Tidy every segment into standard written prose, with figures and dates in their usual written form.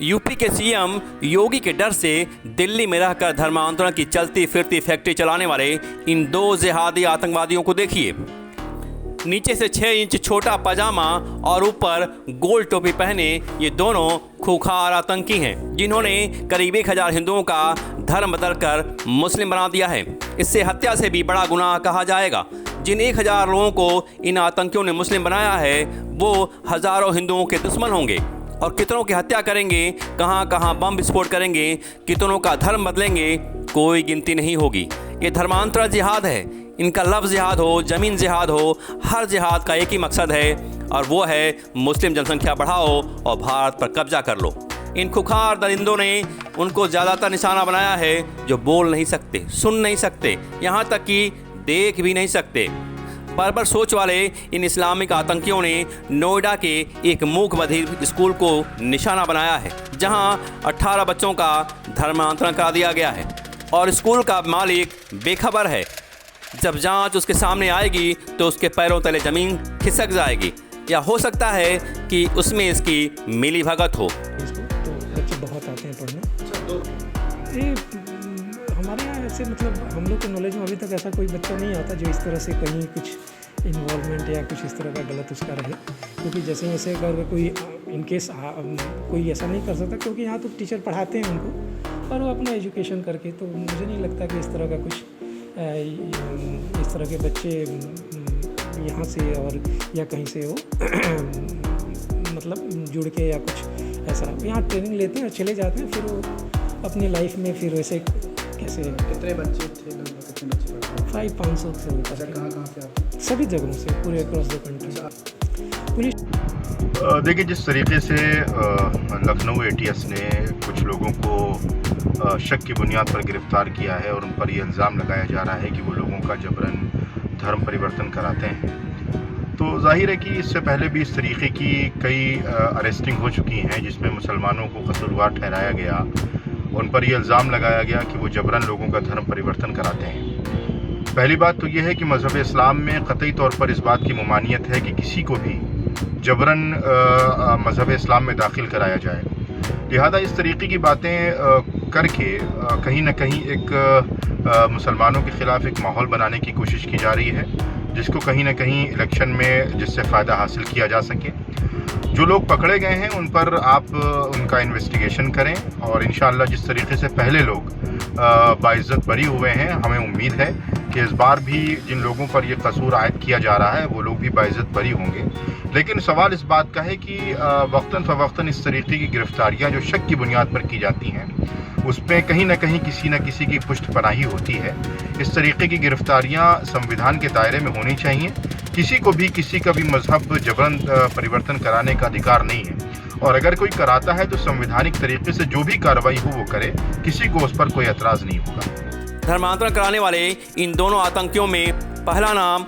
UP के CM योगी के डर से दिल्ली में रहकर धर्मांतरण की चलती फिरती फैक्ट्री चलाने वाले इन दो जिहादी आतंकवादियों को देखिए। नीचे से 6 इंच छोटा पजामा और ऊपर गोल टोपी पहने ये दोनों खूंखार आतंकी हैं, जिन्होंने करीब 1000 हिंदुओं का धर्म बदलकर मुस्लिम बना दिया है। इससे हत्या से भी बड़ा गुनाह कहा जाएगा। जिन 1000 लोगों को इन आतंकियों ने मुस्लिम बनाया है वो हज़ारों हिंदुओं के दुश्मन होंगे और कितनों की हत्या करेंगे, कहां कहां बम विस्फोट करेंगे, कितनों का धर्म बदलेंगे, कोई गिनती नहीं होगी। ये धर्मांतरण जिहाद है। इनका लफ्ज़ जिहाद हो, ज़मीन जिहाद हो, हर जिहाद का एक ही मकसद है और वो है मुस्लिम जनसंख्या बढ़ाओ और भारत पर कब्जा कर लो। इन खुखार दरिंदों ने उनको ज़्यादातर निशाना बनाया है जो बोल नहीं सकते, सुन नहीं सकते, यहाँ तक कि देख भी नहीं सकते। बर्बर सोच वाले इन इस्लामिक आतंकियों ने नोएडा के एक मूक बधिर स्कूल को निशाना बनाया है, जहां 18 बच्चों का धर्मांतरण करा दिया गया है और स्कूल का मालिक बेखबर है। जब जांच उसके सामने आएगी तो उसके पैरों तले ज़मीन खिसक जाएगी, या हो सकता है कि उसमें इसकी मिली भगत हो। तो बच्चे बहुत आते हैं पढ़ने। ये हमारे यहाँ ऐसे मतलब हम लोग के नॉलेज में अभी तक ऐसा कोई बच्चा नहीं आता जो इस तरह से कहीं कुछ इन्वॉल्वमेंट या कुछ इस तरह का गलत उसका रहे, क्योंकि जैसे अगर कोई इनकेस कोई ऐसा नहीं कर सकता, क्योंकि यहाँ तो टीचर पढ़ाते हैं उनको और वो अपना एजुकेशन करके, तो मुझे नहीं लगता कि इस तरह का कुछ इस तरह के बच्चे यहाँ से और या कहीं से हो मतलब जुड़ के या कुछ ऐसा यहाँ ट्रेनिंग लेते हैं और चले जाते हैं, फिर वो अपनी लाइफ में फिर वैसे कैसे। कितने बच्चे थे, कितने बच्चे पढ़ते हैं? 500 से ऊपर। कहाँ से आप? सभी जगहों से, पूरे अक्रॉस द कंट्री। पुलिस देखिए, जिस तरीके से लखनऊ एटीएस ने कुछ लोगों को शक की बुनियाद पर गिरफ्तार किया है और उन पर यह इल्ज़ाम लगाया जा रहा है कि वो लोगों का जबरन धर्म परिवर्तन कराते हैं, तो जाहिर है कि इससे पहले भी इस तरीके की कई अरेस्टिंग हो चुकी हैं जिसमें मुसलमानों को कसूरवार ठहराया गया, उन पर यह इल्ज़ाम लगाया गया कि वो जबरन लोगों का धर्म परिवर्तन कराते हैं। पहली बात तो यह है कि मज़हब इस्लाम में क़तई तौर पर इस बात की ममानियत है कि किसी को भी जबरन मज़हब इस्लाम में दाखिल कराया जाए। लिहाजा इस तरीके की बातें करके कहीं ना कहीं एक मुसलमानों के ख़िलाफ़ एक माहौल बनाने की कोशिश की जा रही है, जिसको कहीं ना कहीं इलेक्शन में जिससे फ़ायदा हासिल किया जा सके। जो लोग पकड़े गए हैं उन पर आप उनका इन्वेस्टिगेशन करें और इंशाअल्लाह जिस तरीके से पहले लोग बाइज़्ज़त बरी हुए हैं, हमें उम्मीद है कि इस बार भी जिन लोगों पर ये कसूर आयद किया जा रहा है वो लोग भी बाइज़्ज़त बरी होंगे। लेकिन सवाल इस बात का है कि वक्तन फ़वक्तन इस तरीके की गिरफ्तारियाँ जो शक की बुनियाद पर की जाती हैं उसमें कहीं ना कहीं किसी न किसी की पुष्टपनाही होती है। इस तरीके की गिरफ्तारियाँ संविधान के दायरे में होनी चाहिए। किसी को भी किसी का भी मजहब जबरन परिवर्तन कराने का अधिकार नहीं है, और अगर कोई कराता है तो संवैधानिक तरीके से जो भी कार्रवाई हो वो करे, किसी को उस पर कोई एतराज़ नहीं होगा। धर्मांतरण कराने वाले इन दोनों आतंकियों में पहला नाम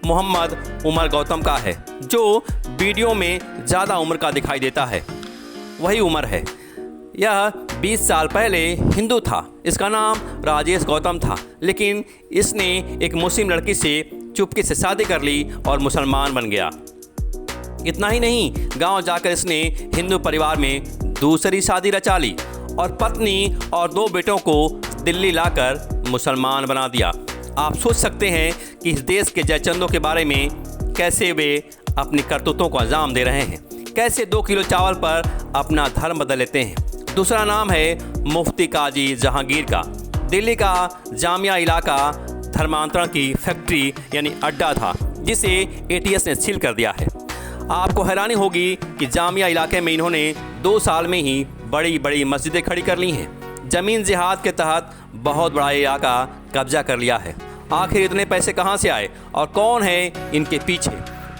मोहम्मद उमर गौतम का है, जो वीडियो में ज़्यादा उम्र का दिखाई देता है। वही उमर है। यह 20 साल पहले हिंदू था। इसका नाम राजेश गौतम था, लेकिन इसने एक मुस्लिम लड़की से चुपके से शादी कर ली और मुसलमान बन गया। इतना ही नहीं, गांव जाकर इसने हिंदू परिवार में दूसरी शादी रचा ली और पत्नी और 2 बेटों को दिल्ली लाकर मुसलमान बना दिया। आप सोच सकते हैं कि इस देश के जयचंदों के बारे में कैसे वे अपनी करतूतों को अंजाम दे रहे हैं, कैसे 2 किलो चावल पर अपना धर्म बदल लेते हैं। दूसरा नाम है मुफ्ती काजी जहांगीर का। दिल्ली का जामिया इलाका धर्मांतरण की फैक्ट्री यानी अड्डा था, जिसे एटीएस ने सील कर दिया है। आपको हैरानी होगी कि जामिया इलाके में इन्होंने 2 साल में ही बड़ी बड़ी मस्जिदें खड़ी कर ली हैं। ज़मीन जिहाद के तहत बहुत बड़ा इलाका कब्जा कर लिया है। आखिर इतने पैसे कहाँ से आए और कौन है इनके पीछे?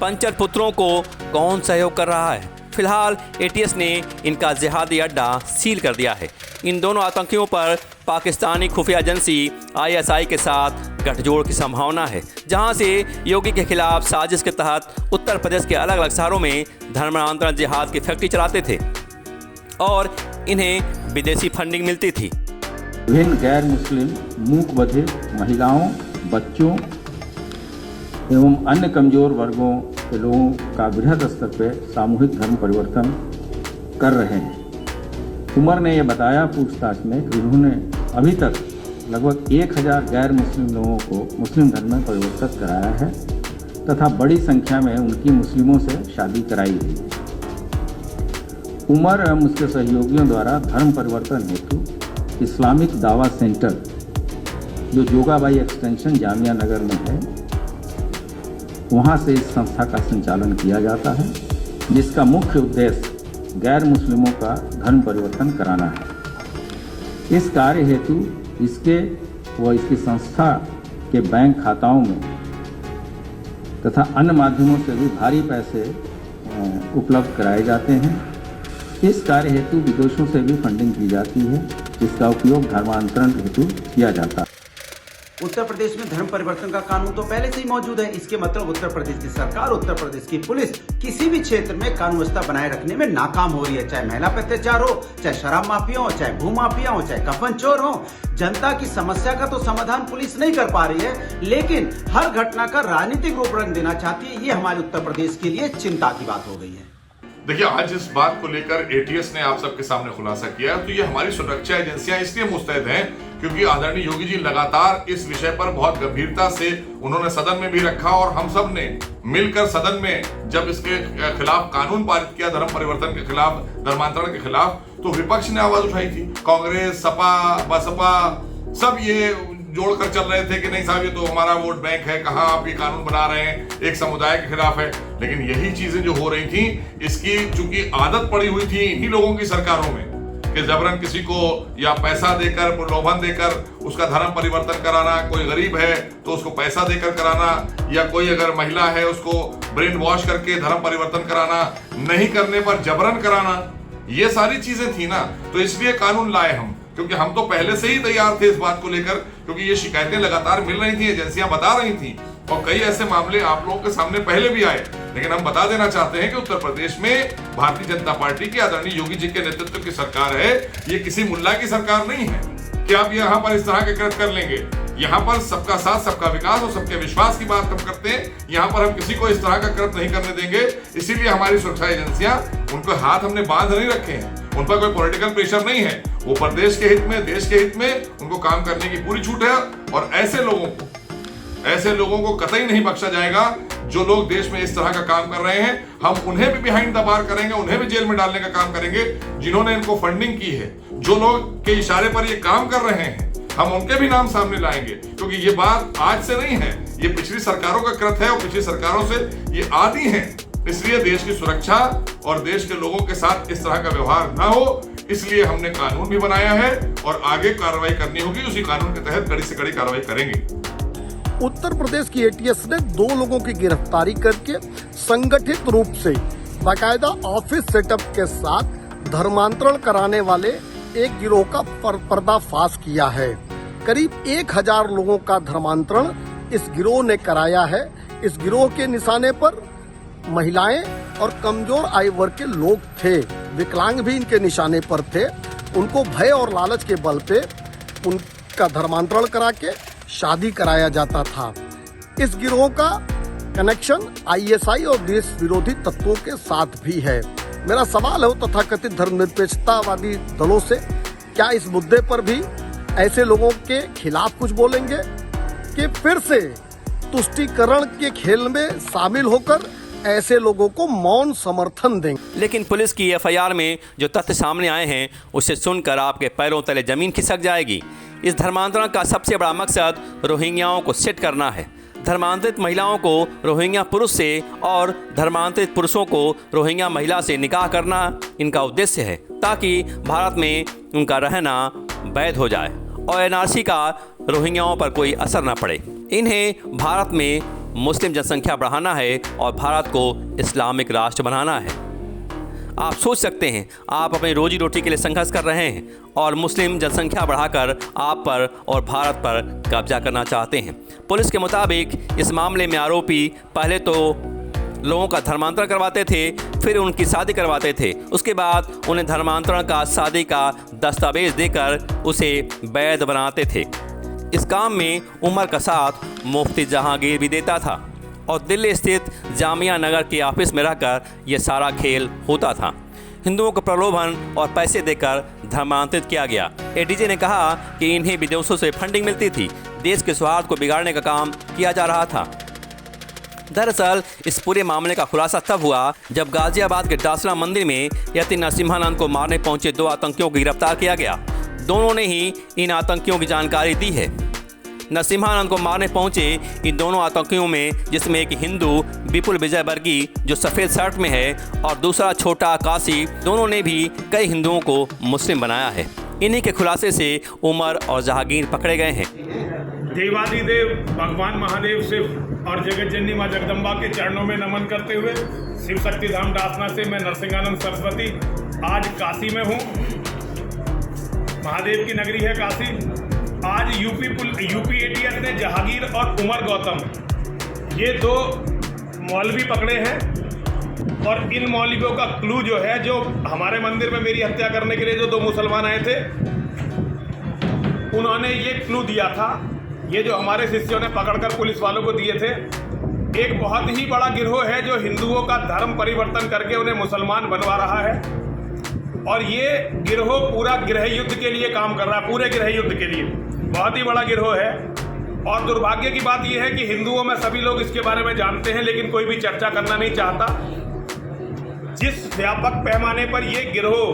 पंचर पुत्रों को कौन सहयोग कर रहा है? फिलहाल एटीएस ने इनका जिहादी अड्डा सील कर दिया है। इन दोनों आतंकियों पर पाकिस्तानी खुफिया एजेंसी ISI के साथ गठजोड़ की संभावना है, जहां से योगी के खिलाफ साजिश के तहत उत्तर प्रदेश के अलग अलग शहरों में धर्मांतरण जिहाद की फैक्ट्री चलाते थे और इन्हें विदेशी फंडिंग मिलती थी। विभिन्न गैर मुस्लिम, मूक बधिर, महिलाओं, बच्चों एवं अन्य कमजोर वर्गों के लोगों का बृहद स्तर पर सामूहिक धर्म परिवर्तन कर रहे हैं। उमर ने यह बताया पूछताछ में कि उन्होंने अभी तक लगभग 1000 गैर मुस्लिम लोगों को मुस्लिम धर्म में परिवर्तित कराया है तथा बड़ी संख्या में उनकी मुस्लिमों से शादी कराई गई। उमर एवं उसके सहयोगियों द्वारा धर्म परिवर्तन हेतु इस्लामिक दावा सेंटर जो जोगाबाई एक्सटेंशन जामिया नगर में है, वहाँ से इस संस्था का संचालन किया जाता है, जिसका मुख्य उद्देश्य गैर मुस्लिमों का धर्म परिवर्तन कराना है। इस कार्य हेतु इसके व इसकी संस्था के बैंक खाताओं में तथा अन्य माध्यमों से भी भारी पैसे उपलब्ध कराए जाते हैं। इस कार्य हेतु विदेशों से भी फंडिंग की जाती है, जिसका उपयोग धर्मांतरण हेतु किया जाता है। उत्तर प्रदेश में धर्म परिवर्तन का कानून तो पहले से ही मौजूद है। इसके मतलब उत्तर प्रदेश की सरकार, उत्तर प्रदेश की पुलिस किसी भी क्षेत्र में कानून व्यवस्था बनाए रखने में नाकाम हो रही है। चाहे महिला पर अत्याचार हो, चाहे शराब माफिया हो, चाहे भू माफिया हो, चाहे कफन चोर हो। जनता की समस्या का तो समाधान पुलिस नहीं कर पा रही है, लेकिन हर घटना का राजनीतिक रूप रंग देना चाहती है। ये हमारे उत्तर प्रदेश के लिए चिंता की बात हो गई है। देखिए, आज इस बात को लेकर एटीएस ने आप सबके सामने खुलासा किया, तो ये हमारी सुरक्षा एजेंसियां इसलिए मुस्तैद हैं क्योंकि आदरणीय योगी जी लगातार इस विषय पर बहुत गंभीरता से उन्होंने सदन में भी रखा और हम सब ने मिलकर सदन में जब इसके खिलाफ कानून पारित किया, धर्म परिवर्तन के खिलाफ, धर्मांतरण के खिलाफ, तो विपक्ष ने आवाज उठाई थी। कांग्रेस, सपा, बसपा सब ये जोड़कर चल रहे थे कि नहीं साहब, ये तो हमारा वोट बैंक है, कहाँ आप ये कानून बना रहे हैं, एक समुदाय के खिलाफ है। लेकिन यही चीजें जो हो रही थी, इसकी चूंकि आदत पड़ी हुई थी इन्हीं लोगों की सरकारों में कि जबरन किसी को या पैसा देकर, प्रलोभन देकर उसका धर्म परिवर्तन कराना, कोई गरीब है तो उसको पैसा देकर कराना, या कोई अगर महिला है उसको ब्रेन वॉश करके धर्म परिवर्तन कराना, नहीं करने पर जबरन कराना, ये सारी चीजें थी ना। तो इसलिए कानून लाए हम, क्योंकि हम तो पहले से ही तैयार थे इस बात को लेकर, क्योंकि ये शिकायतें लगातार मिल रही थी, एजेंसियां बता रही थी और कई ऐसे मामले आप लोगों के सामने पहले भी आए। लेकिन हम बता देना चाहते हैं कि उत्तर प्रदेश में भारतीय जनता पार्टी की आदरणीय योगी जी के नेतृत्व की सरकार है। ये किसी मुल्ला की सरकार नहीं है कि आप यहाँ पर इस तरह के कृत्य कर लेंगे। यहाँ पर सबका साथ, सबका विकास और सबके विश्वास की बात हम करते हैं। यहाँ पर हम किसी को इस तरह का कृत्य नहीं करने देंगे। इसीलिए हमारी सुरक्षा एजेंसियां, उनको हाथ हमने बांध नहीं रखे हैं, उन पर कोई पॉलिटिकल प्रेशर नहीं है। वो प्रदेश के हित में, देश के हित में उनको काम करने की पूरी छूट है और ऐसे लोगों को कतई नहीं बख्शा जाएगा जो लोग देश में इस तरह का काम कर रहे हैं। हम उन्हें भी बिहाइंड द बार करेंगे, उन्हें भी जेल में डालने का काम करेंगे जिन्होंने इनको फंडिंग की है। जो लोग के इशारे पर ये काम कर रहे हैं, हम उनके भी नाम सामने लाएंगे, क्योंकि ये बात आज से नहीं है, ये पिछली सरकारों का कृत्य है और पिछली सरकारों से ये आदी है। इसलिए देश की सुरक्षा और देश के लोगों के साथ इस तरह का व्यवहार ना हो, इसलिए हमने कानून भी बनाया है और आगे कार्रवाई करनी होगी। उसी कानून के तहत कड़ी से कड़ी कार्रवाई करेंगे। उत्तर प्रदेश की एटीएस ने 2 लोगों की गिरफ्तारी करके संगठित रूप से बाकायदा ऑफिस सेटअप के साथ धर्मांतरण कराने वाले एक गिरोह का पर्दाफाश किया है। करीब 1000 लोगों का धर्मांतरण इस गिरोह ने कराया है। इस गिरोह के निशाने पर महिलाएं और कमजोर आयु वर्ग के लोग थे, विकलांग भी इनके निशाने पर थे। उनको भय और लालच के बल पे उनका धर्मांतरण करा के शादी कराया जाता था। इस गिरोह का कनेक्शन आईएसआई और देश विरोधी तत्वों के साथ भी है। मेरा सवाल है तथाकथित धर्मनिरपेक्षतावादी दलों से, क्या इस मुद्दे पर भी ऐसे लोगों के खिलाफ कुछ बोलेंगे कि फिर से तुष्टीकरण के खेल में शामिल होकर ऐसे लोगों को मौन समर्थन देंगे? लेकिन पुलिस की एफआईआर में जो तथ्य सामने आए हैं, उसे सुनकर आपके पैरों तले जमीन खिसक जाएगी। इस धर्मांतरण का सबसे बड़ा मकसद रोहिंग्याओं को सेट करना है। धर्मांतरित महिलाओं को रोहिंग्या पुरुष से और धर्मांतरित पुरुषों को रोहिंग्या महिला से निकाह करना इनका उद्देश्य है, ताकि भारत में उनका रहना वैध हो जाए और एनआरसी का रोहिंग्याओं पर कोई असर न पड़े। इन्हें भारत में मुस्लिम जनसंख्या बढ़ाना है और भारत को इस्लामिक राष्ट्र बनाना है। आप सोच सकते हैं, आप अपनी रोजी रोटी के लिए संघर्ष कर रहे हैं और मुस्लिम जनसंख्या बढ़ाकर आप पर और भारत पर कब्जा करना चाहते हैं। पुलिस के मुताबिक इस मामले में आरोपी पहले तो लोगों का धर्मांतरण करवाते थे, फिर उनकी शादी करवाते थे, उसके बाद उन्हें धर्मांतरण का, शादी का दस्तावेज देकर उसे वैध बनाते थे। इस काम में उमर का साथ मुफ्ती जहांगीर भी देता था और दिल्ली स्थित जामिया नगर के ऑफिस में रहकर यह सारा खेल होता था। हिंदुओं को प्रलोभन और पैसे देकर धर्मांतरित किया गया। एडीजे ने कहा कि इन्हें विदेशों से फंडिंग मिलती थी, देश के सौहार्द को बिगाड़ने का काम किया जा रहा था। दरअसल इस पूरे मामले का खुलासा तब हुआ जब गाजियाबाद के डासला मंदिर में यति नरसिम्हानंद को मारने पहुंचे 2 आतंकियों को गिरफ्तार किया गया। दोनों ने ही इन आतंकियों की जानकारी दी है। नरसिम्हानंद को मारने पहुंचे इन दोनों आतंकियों में, जिसमें एक हिंदू विपुल विजयवर्गीय जो सफ़ेद शर्ट में है और दूसरा छोटा आकाशी, दोनों ने भी कई हिंदुओं को मुस्लिम बनाया है। इन्हीं के खुलासे से उमर और जहांगीर पकड़े गए हैं। देवादिदेव भगवान महादेव शिव और जगत जननी माँ जगदम्बा के चरणों में नमन करते हुए शिव शक्ति धाम डासना से मैं नरसिंहानंद सरस्वती आज काशी में हूँ। महादेव की नगरी है काशी। आज यूपी एटीएस ने जहांगीर और उमर गौतम ये 2 मौलवी पकड़े हैं और इन मौलवियों का क्लू जो है, जो हमारे मंदिर में मेरी हत्या करने के लिए जो 2 मुसलमान आए थे, उन्होंने ये क्लू दिया था। ये जो हमारे शिष्यों ने पकड़कर पुलिस वालों को दिए थे, एक बहुत ही बड़ा गिरोह है जो हिंदुओं का धर्म परिवर्तन करके उन्हें मुसलमान बनवा रहा है। और ये गिरोह पूरा गृह युद्ध के लिए काम कर रहा है, पूरे गृह युद्ध के लिए बहुत ही बड़ा गिरोह है। और दुर्भाग्य की बात यह है कि हिंदुओं में सभी लोग इसके बारे में जानते हैं, लेकिन कोई भी चर्चा करना नहीं चाहता। जिस व्यापक पैमाने पर ये गिरोह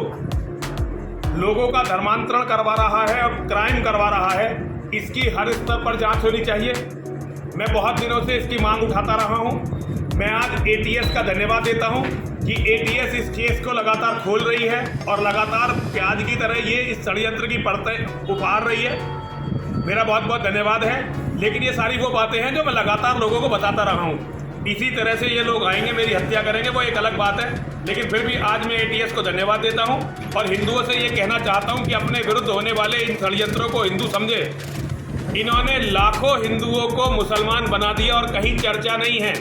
लोगों का धर्मांतरण करवा रहा है और क्राइम करवा रहा है, इसकी हर स्तर पर जांच होनी चाहिए। मैं बहुत दिनों से इसकी मांग उठाता रहा हूं। मैं आज एटीएस का धन्यवाद देता हूं कि एटीएस इस केस को लगातार खोल रही है और लगातार प्याज की तरह ये इस षड्यंत्र की परतें उखाड़ रही है। मेरा बहुत बहुत धन्यवाद है। लेकिन ये सारी वो बातें हैं जो मैं लगातार लोगों को बताता रहा हूँ। इसी तरह से ये लोग आएंगे, मेरी हत्या करेंगे, वो एक अलग बात है। लेकिन फिर भी आज मैं एटीएस को धन्यवाद देता हूँ और हिंदुओं से ये कहना चाहता हूँ कि अपने विरुद्ध होने वाले इन षड्यंत्रों को हिंदू समझे। इन्होंने लाखों हिंदुओं को मुसलमान बना दिया और कहीं चर्चा नहीं है,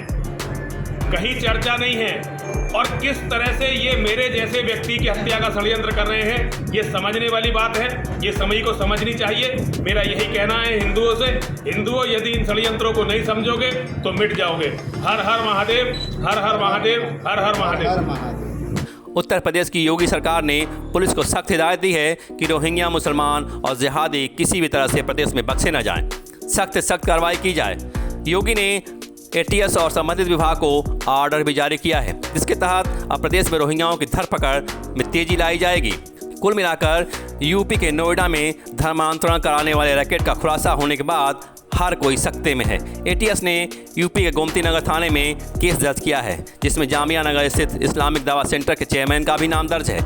कहीं चर्चा नहीं है। और किस तरह से ये मेरे जैसे व्यक्ति की हत्या का षड्यंत्र कर रहे हैं, ये समझने वाली बात है। ये सभी को समझनी चाहिए। मेरा यही कहना है हिंदुओं से, हिंदुओं यदि इन षड्यंत्रों को नहीं समझोगे तो मिट जाओगे। हर हर महादेव, हर हर महादेव, हर हर महादेव। उत्तर प्रदेश की योगी सरकार ने पुलिस को सख्त हिदायत दी है कि रोहिंग्या मुसलमान और जिहादी किसी भी तरह से प्रदेश में बख्शे न जाएं। सख्त कार्रवाई की जाए। योगी ने एटीएस और संबंधित विभाग को ऑर्डर भी जारी किया है, जिसके तहत अब प्रदेश में रोहिंग्याओं की धरपकड़ में तेजी लाई जाएगी। कुल मिलाकर यूपी के नोएडा में धर्मांतरण कराने वाले रैकेट का खुलासा होने के बाद हर कोई सकते में है। एटीएस ने यूपी के गोमती नगर थाने में केस दर्ज किया है, जिसमें जामिया नगर स्थित इस्लामिक दावा सेंटर के चेयरमैन का भी नाम दर्ज है।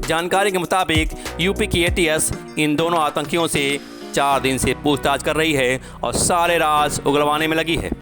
जानकारी के मुताबिक यूपी की एटीएस इन दोनों आतंकियों से 4 दिन से पूछताछ कर रही है और सारे राज उगलवाने में लगी है।